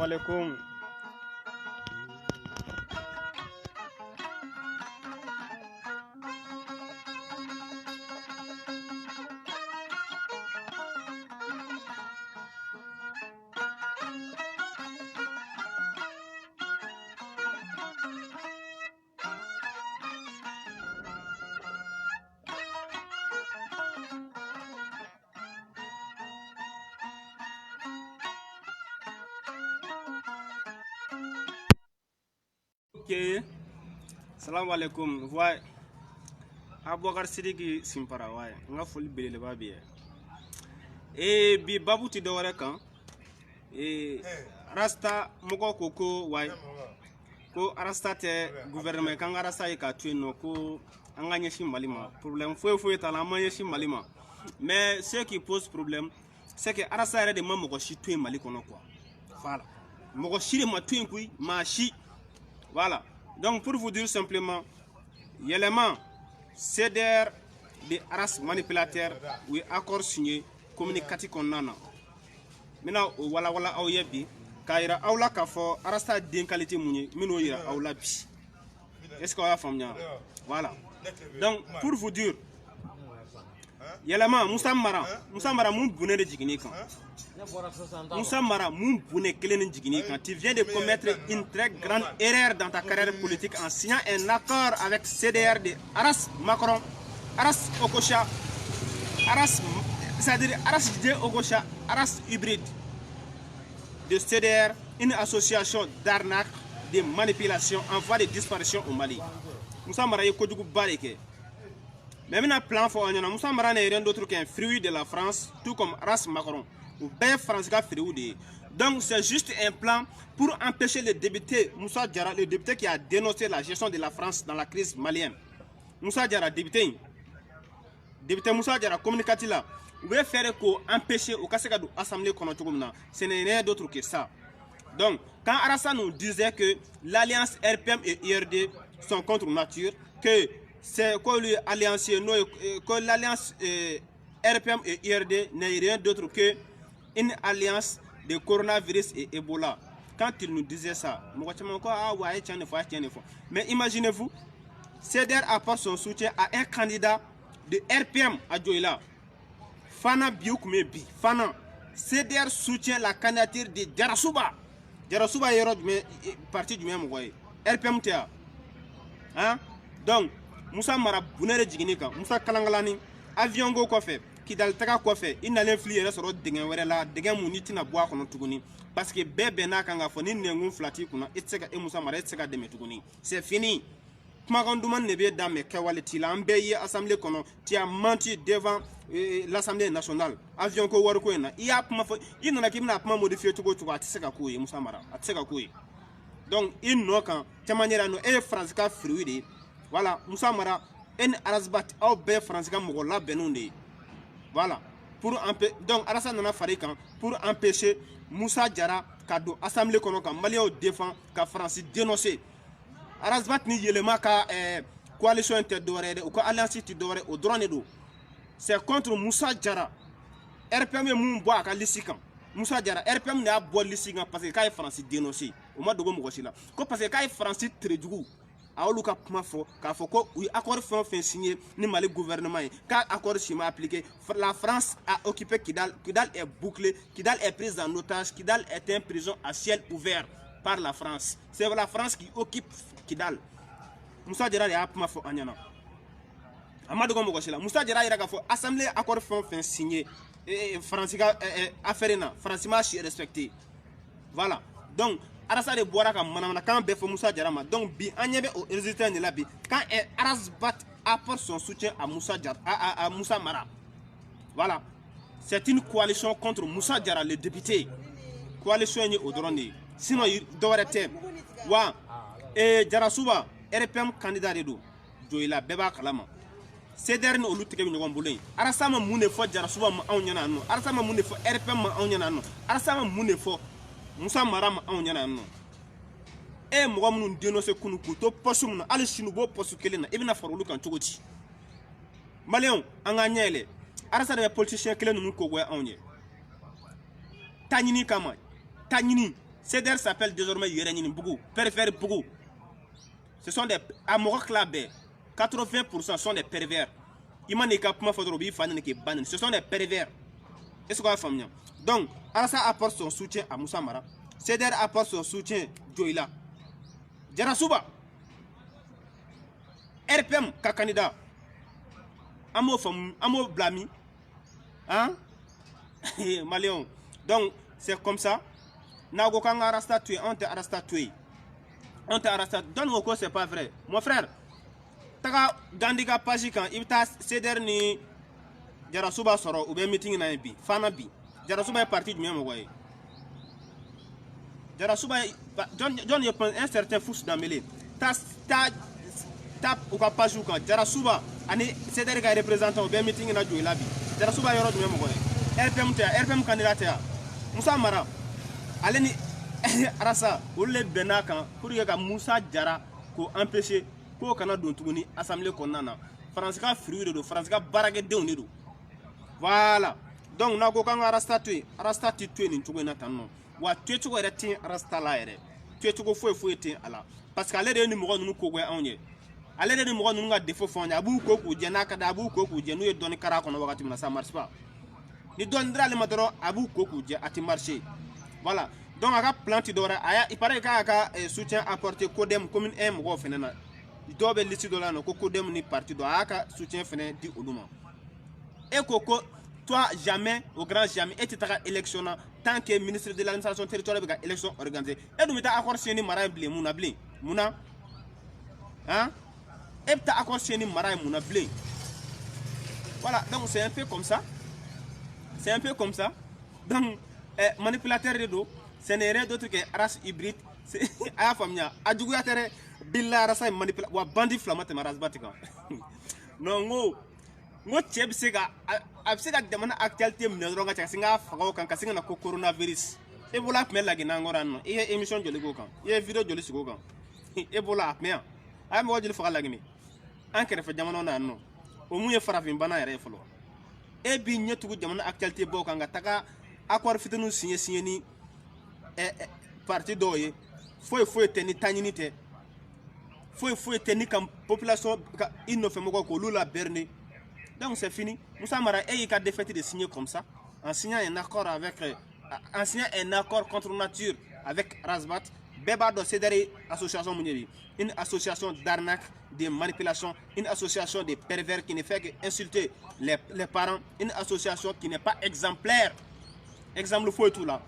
alaikum. Ok, salam alaikum. Ouais, Abouakar Sidiki Simpara, ouais, on a folie belle le bien. Et bi babu ti dawara kan. Et Rasta moko koko, ouais. Ko Rasta te gouvernement kan Rasta e ka tuer no ko anga nyeshi malima. Problème foué ta la nyeshi malima. Mais ce qui pose problème, c'est que Rasta est de moko shi tuer mali kono quoi. Voilà. Moko shi de ma tuer kui ma shi. Voilà. Donc pour vous dire simplement, l'élément CDR de Aras manipulateur ou accord signé communicatif qu'on a. Maintenant, voilà au yebi, kaira aula kafo Arasta den qualité mouni, mino ira aula bi. Est-ce qu'on a famille? Voilà. Donc pour vous dire, l'élément Moussa Mara moun bouné de jigini kan. Moussa Mara moun bouné kelen jigini kan. Tu viens de commettre une très grande erreur dans ta carrière politique en signant un accord avec CDR de Aras Macron, Aras Okocha, Aras, c'est-à-dire Aras de Okocha, Aras hybride de CDR, une association d'arnaque, de manipulation, en voie de disparition au Mali. Moussa Mara est Kodjougou Bareke. Mais maintenant, plan for Anyana, Moussa Mara n'est rien d'autre qu'un fruit de la France, tout comme Aras Macron, ou bien France fruit. Donc c'est juste un plan pour empêcher le député Moussa Diarra, le député qui a dénoncé la gestion de la France dans la crise malienne. Moussa Diarra, député Moussa Diarra, communicatif là, vous voulez faire quoi empêcher au cas de l'Assemblée qu'on a tout comme ce n'est rien d'autre que ça. Donc, quand Arassa nous disait que l'alliance RPM et IRD sont contre nature, que c'est que l'alliance RPM et IRD n'est rien d'autre que une alliance de coronavirus et Ebola. Quand il nous disait ça, mais imaginez-vous, CDR apporte son soutien à un candidat de RPM à Djoïla. Fana Bioukoumé Bi. Fana. CDR soutient la candidature de Djarasouba. Djarasouba est parti du même voie. RPM TA. Hein? Donc, Moussa Mara Bounere Djiginika, Moussa Kalangalani, avion go quoi fait, qui dal taka quoi fait, il n'a l'influence sur le dégain là, dégain mouniti na bois qu'on tuguni. Parce que bébé na kanga foni nengun flati kuna, etseka et Moussa Mara etseka de metuguni. C'est fini. Maganduman nebe dans mes kawaleti la mbeye assemblée kono, tu as menti devant l'Assemblée nationale. Avion ko warko na, il y a pas il n'a pas pas modifié tout ko atseka koyi Moussa Mara, atseka koyi. Donc il n'a qu'un manière no e France ka fruit. Voilà, Moussa Mara, en Arasbat, au bé France, Mogola Benoundi. Voilà. Donc, Arasa Nana Farikan, pour empêcher Moussa Diarra, Kado, Assemblée Konoka, Malien défend, ka France dénoncé. Arasbat ni yelema ka coalition interdorée ou ka alliance interdorée au drone d'eau. C'est contre Moussa Diarra. RPM est mon bois à l'issikan. Moussa Diarra, RPM n'a pas l'issikan parce que quand France dénoncé. Au mois de Gomogosila. Parce que quand France très du coup. Aolu ka kuma fo k'a fɔ ko u accord fɛn signé ni Mali gouvernement ka accord schéma appliqué. La France a occupé Kidal. Kidal est bouclé, Kidal est prise en otage, Kidal est une prison à ciel ouvert par la France. C'est la France qui occupe Kidal. Moussa Diarra a kuma fo anyana. Amadou Gomo Gossila. Moussa Diarra ira ka fo assemblée accord fɛn signé France ka affaire na France ma respecté. Voilà. Donc Arasa de boira comme manamana quand Befo Moussa Diarra. Donc bi anyebe au résultat de la bi quand Arasbat apporte son soutien à Moussa Diarra à Moussa Mara. Voilà. C'est une coalition contre Moussa Diarra le député. Coalition au drone. Sinon il devrait être wa et Djarasouba RPM candidat de do Joïla Beba Kalama. C'est dernier au lutte que nous avons boulé. Arasama moune fo Djarasouba ma onyana no. Arasama moune fo RPM ma onyana no. Arasama moune fo Moussa Mara ma onyana no. E mɔgɔ minnu dénoncé kunu k'u to poste mun na hali sini u b'o poste kelen na i bɛna fara olu kan cogo di maliyɛnw an k'an ɲɛ yɛlɛ Arasa de bɛ politicien kelen ninnu kogoya anw ye ta ɲini kama ta ɲini CDR s'appelle désormais Yerenini Bougou, pervers Bougou. Ce sont des Amorok Labé, 80% sont des pervers. Ce sont des pervers. Est-ce qu'on a famille? Donc, Arasa apporte son soutien à Moussa Mara. CDR apporte son soutien à Joïla. Jarasuba. RPM, ka candidat. Amo blami. Hein? Maléon. Donc, c'est comme ça. Nago Kanga Arasta tué, on te Arasta tué. On te Arasta. Donne-moi quoi, c'est pas vrai. Mon frère, Taga Gandiga Pajikan, Ibta CDR ni Jarasuba Soro, ou bien meeting na bi. Fanabi. Jarasuba est parti du même way. Jarasuba, John un certain fous d'Amélé. Tap ou pas Pajukan. Jarasuba, CDR est représentant ou bien meeting na Joïla bi. Jarasuba est du même way. RPM candidat. Moussa Mara. Allez Arasa, ou les Benakan, pour que Moussa Jara, pour empêcher, pour qu'on a donné l'Assemblée qu'on a. Franska fruit de Franska barague de unido. Voilà. Donc, nous avons Arasta tué ni tué natano. Wa tué tu es retenu Arasta l'air. Tué tu fouet ala. Parce qu'à l'aide de nous nous couvrir en y. À l'aide de nous nous a défaut fond. Abou Koku, Dianaka d'Abou Koku, Dianou et donné Karakon au ça marche pas. Ni donnera le matero Abou Koku, Dia à marché. Voilà. Donc, à la plante d'ora, il paraît qu'à soutien apporté Kodem commune M ou Fenena. Il doit être lissé de là, no Kodem ni parti de Aka soutien Fenen dit Ouduma. Et Koko, toi, jamais, au grand jamais, et tu t'as électionné tant que ministre de l'administration territoriale avec élection organisée. Et nous mettons accord sur une maraille blé, Mouna blé. Mouna. Hein? Et tu as accord sur une maraille Mouna blé. Voilà, donc c'est un peu comme ça. C'est un peu comme ça. Donc, manipulateur de dos, ce n'est rien d'autre qu'un race hybride. C'est à la famille. Adjougatere, Billa Rasa manipulateur, ou bandit flamate maras batika. Non, moi, tu sais que absega demande actualité, mais on a singa fago kan kasinga na coronavirus. Ebola mais la ginangoran. Il y a émission de l'ego kan. Il y a vidéo de l'ego kan. Ebola mais ay mo jël fagal la gini. Ankere fa jamono na no. O mu ye farafin bana yare folo. E bi ñetu jamono actualité boka nga taka accord fitenu signé ni parti doye foi teni taninité foi teni comme population il ne fait moko ko lula berné. Donc c'est fini. Moussa Mara a défait de signer comme ça en signant un accord avec en signant un accord contre nature avec Razbat. Beba do Cédari association Mounieri, une association d'arnaque, de manipulation, une association de pervers qui ne fait qu'insulter les parents, une association qui n'est pas exemplaire. Exemple faut tout là.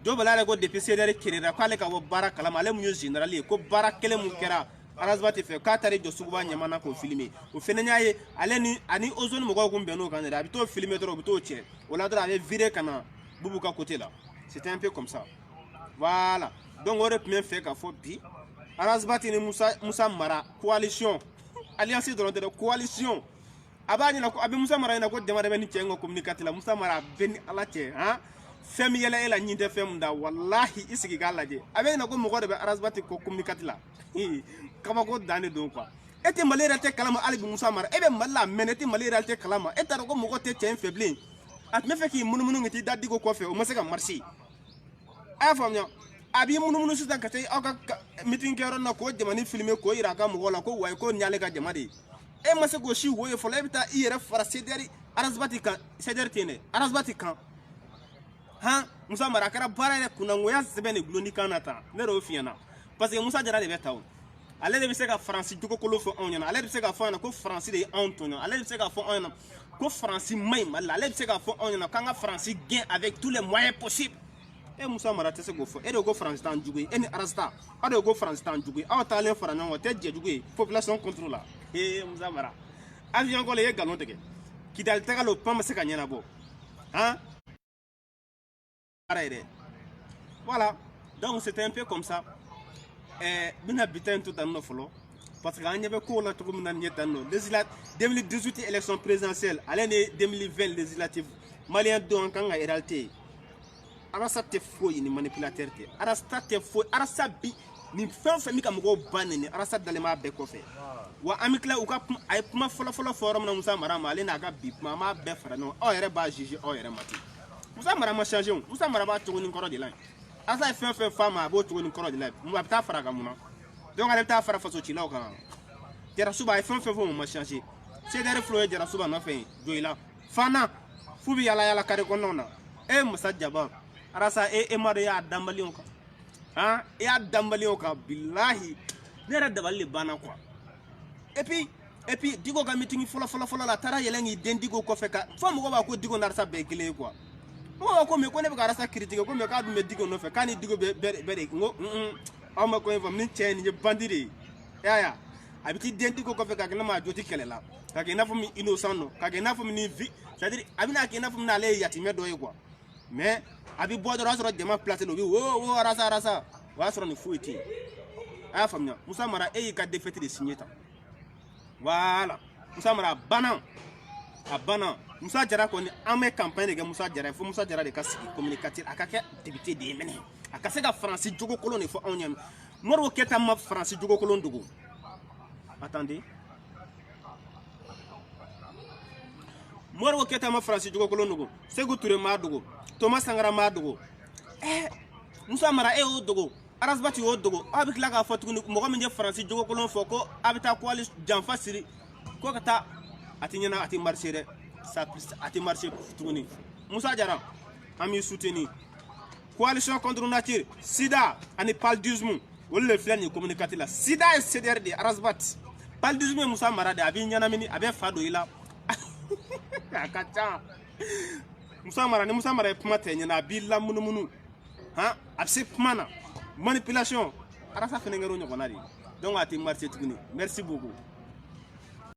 Donc voilà le depuis Cédari qui est là, quand les gars barak la malem mieux général, ko barak kele mukera. Razbat fait katari de Souba Nyamana ko filmer. Au Fénénaye, allez ani ozone mogo kumbeno kan habito filmer trop bito tché. On l'a dravé viré kana Boubouka côté là. C'était un peu comme ça. Voilà. Donc on aurait bien fait qu'à faut bi. Razbat ni Moussa Mara coalition. Alliance de la coalition. Abani na ko abi Moussa Mara na ko demande ben tiengo communicateur la Moussa Mara ben ala tché hein. Femi yela ela nyinde fem da wallahi isiki galaje. Abi na ko mogo de Razbat ko communicateur la. Kabako dane don quoi. Et te malé réalité kalama ali Moussa Mara. Et ben mala meneti malé réalité kalama. Et ta ko mogo te tien faiblin. At me fait ki munu ngiti dadi ko fait o ma se ka marché. A famnya abi munu sutan ka tay aka meeting kero na ko jamani filmer ko ira ka mogo la ko way ko nyale ka jamadi. E ma se ko shi woye fo lebita ire fara cederi Razbati kan cederi tene. Razbati kan. Ha Moussa Mara kara bara kuna ngoya sebene gloni kanata. Ne ro fiana. Parce que Moussa Jara de betaw. Allez de se ka France duko kolo fo on yana. Allez de se ka fo na ko France de Antonio. Allez de se ka fo on yana. Ko France même. Allez de se ka fo on yana kanga France gain avec tous les moyens possibles. Et Moussa Mara te se go fo. Et de go France tan djugui. Et ni Arasta. A de go France tan djugui. A ta len fara non te djugui. Population contrôle là. Et Moussa Mara. Avion ko le galon tege. Ki dal taga lo pam se ka nyana bo. Hein? Voilà. Donc c'était un peu comme ça. Bina bitin tout en follow parce qu'on y avait quoi là tout comme dans 2018 élection présidentielle l'année 2020 législative malien donc en réalité arasa te fo ni manipulateur te arasa te fo arasa bi ni fait mi kam go banni arasa dalema be ko fe wa amikla u ka ay kuma folo forum na Moussa Mara ma na ga bi mama be fara no o yere ba juger o yere mati Moussa Mara ma changer Moussa Mara ba to ni koro de lan asa fɛn fama a b'o cogo ni kɔrɔ de la a bɛ taa fara ka mun na donc ale bɛ taa fara fasocilaw kan Jarasuba a ye fɛn fɛn fɔ o ma changer CDR Flow ye Jarasuba nɔfɛ Joyila fana fu bɛ yala yala kare kɔnɔnaw na Musa Jaba arasa ma de y'a danbaliw kan han e y'a danbaliw kan bilahi ne yɛrɛ dabali de banna quoi et puis Digo ka meeting fɔlɔ la a taara yɛlɛn k'i den Digo kɔfɛ ka fɔ mɔgɔw b'a ko Digo n'Arasa bɛɛ ye kelen ye quoi mɔgɔw ko mais ko ne bɛ ka Arasa critiquer ko mais k'a dun bɛ Digo nɔfɛ k'a ni Digo bɛ de n ko aw ma ko in fɔ ni cɛ ye nin ye bandi de ye yaya a bɛ t'i den Digo kɔfɛ ka kɛ n'a ma joti kɛlɛ la ka kɛ i n'a fɔ min innocent don ka kɛ i n'a fɔ min c'est-à-dire a bɛna kɛ i n'a fɔ min ale ye yatimɛ dɔ ye quoi mais a bɛ bɔ dɔrɔn a sɔrɔ jama placé don u bɛ wo Arasa o y'a sɔrɔ nin foyi tɛ yen a y'a faamuya Musa Mara e y'i ka défaite de signé tan voilà Musa Mara a banna Musa Jara kɔni an bɛ campagne de kɛ Musa Jara fo Musa Jara de ka sigi communicateur a ka kɛ député de ye mɛnɛ a ka se ka Faransi jogo kolon de fɔ anw ɲɛ Modibo Keyita ma Faransi jogo kolon dogo attendez Modibo Keyita ma Faransi jogo kolon dogo Sékou Touré ma dogo Thomas Sankara ma dogo Musa Mara e y'o dogo Arasbati y'o dogo a bɛ tila k'a fɔ tuguni mɔgɔ min ye Faransi jogo kolon fɔ ko a bɛ taa coalition janfa siri ko ka taa a tɛ ɲɛna a tɛ marcher dɛ a tɛ marcher tuguni Musa Jara an b'i soutenir coalition contre nature SIDA ani paludisme olu de filɛ nin communiqué la SIDA ye CDR de Arasbati paludisme ye Musa Mara de a b'i ɲɛnamini a bɛ fa don i la a ka ca Musa Mara ni Musa Mara ye kuma tɛ ɲɛna a b'i lamunumunu han a bɛ se kuma na manipulation Arasa fɛnɛ kɛra o ɲɔgɔnna de donc a tɛ marcher tuguni merci beaucoup